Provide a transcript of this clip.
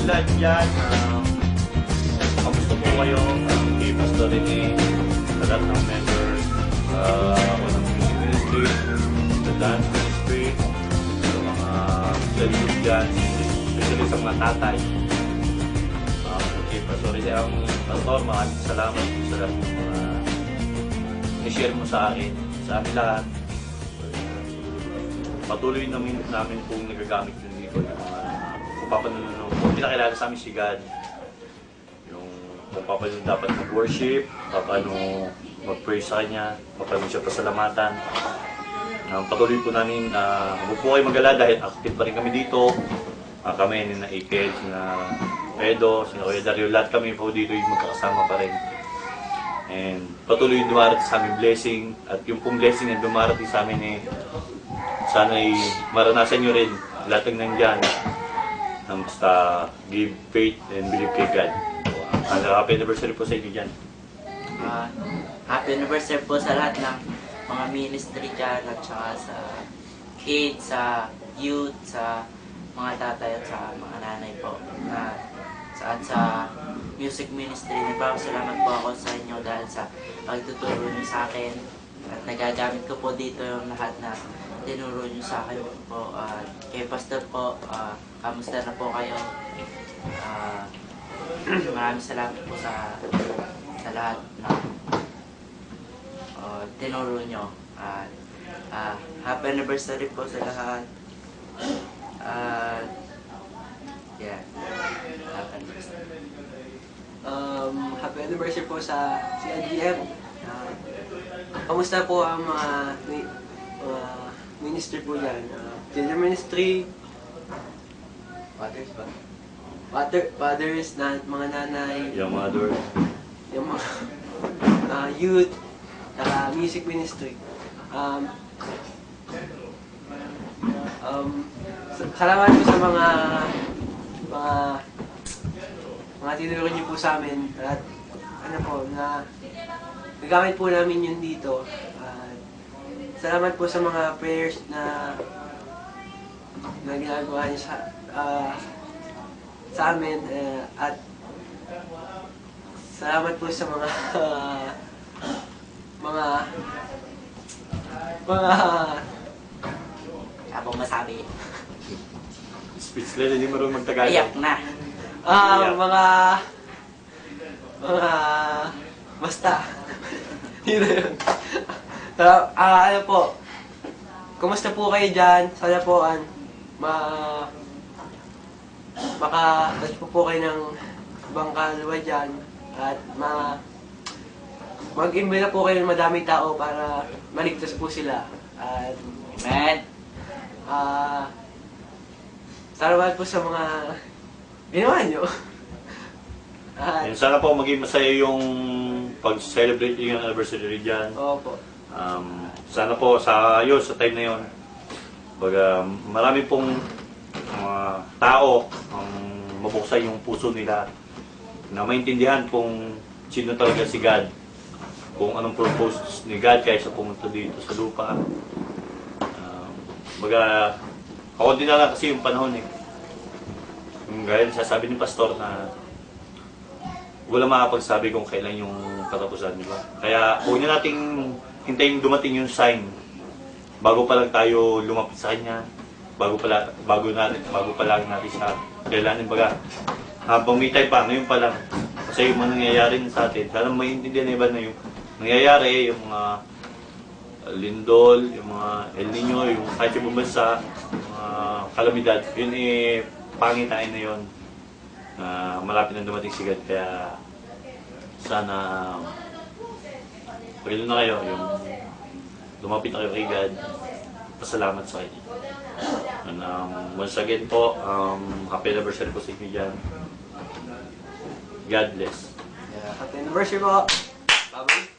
lahat dyan. Kamusta po kayo? Kay Pastor Rene, sa lahat ng members, unang music ministry, sa dance ministry, sa mga lalitos dyan, especially sa mga tatay. Okay, Pastor Rene, ang pastor, maraming salamat sa lahat ng mga i-share mo sa akin, sa amin lahat. Patuloy namin kung nagagamit yun dito yung kung paano pinakilala sa amin si God, yung kung paano dapat mag-worship, paano mag-pray sa Kanya, paano siya pasalamatan. Patuloy po namin, huwag po kayo mag-alala dahil active pa rin kami dito. Kami na Iked, na Edo, si Kuya Dario, lahat kami po dito yung magkakasama pa rin. And patuloy yung dumarating sa aming blessing, at yung pong blessing na dumarating sa amin sana'y maranasan nyo rin lahat ng nandyan. Basta give faith and believe kay God. Happy anniversary po sa inyo dyan. Happy anniversary po sa lahat ng mga ministry dyan at saka sa kids, sa youth, sa mga tatay at sa mga nanay po. At sa music ministry, nagpapasalamat po ako sa inyo dahil sa pagtuturo niyo sa akin. At nagagamit ko po dito yung lahat na tinuro niyo sa akin po. Kay Pastor po, kamusta na po kayo? Maraming salamat po sa lahat na tinuro niyo. Happy anniversary po sa lahat. Yeah, happy anniversary. Happy anniversary po sa CNDM. Kamusta po ang mga ministry po dyan? Children ministry, fathers, mga nanay, Yung mother. yung mga youth, music ministry. Salamat po sa mga tinuro niyo po sa amin at nagamit po namin yun dito. Salamat po sa mga prayers na ginagawa niyo sa amin at salamat po sa mga Abang masabi. Speechless, hindi marunong magtagalog. Iyak na. Basta. Yun na yun. Ano po, kumusta po kayo dyan? Sana po, maka-touch po kayo ng ibang kaluluwa dyan. At mag-imbita po kayo ng madaming tao para maligtas po sila. At, Amen. salamat po sa mga ginawa nyo. Sana po maging masaya yung pag-celebrate yung anniversary dyan. Opo. Sana po sa time na yun, marami pong mga tao ang mabuksan yung puso nila na maintindihan kung sino talaga si God, kung anong purpose ni God kaya siya pumunta dito sa lupa. Ako din na lang kasi yung panahon gaya sasabi ni Pastor na wala makapagsabi kung kailan yung katapusan, di ba? Kaya huwag na nating hintayin dumating yung sign bago pa lang tayo lumapit sa Kanya, bago pa lang natin siya kailanin, baga habang may time pa, ngayon pa lang kasi yung mga nangyayari sa atin, sana maintindihan na iba na yung nangyayari, yung mga lindol, yung mga El Nino, yung kahit yung bumbasa, yung mga kalamidad, yun pangitain na yun. Malapit na dumating si God, kaya sana pagano na kayo, yung lumapit na kayo kay God, pasalamat sa Kanya. And, once again po, happy anniversary po sa inyo dyan. God bless. Happy anniversary po! Bye-bye!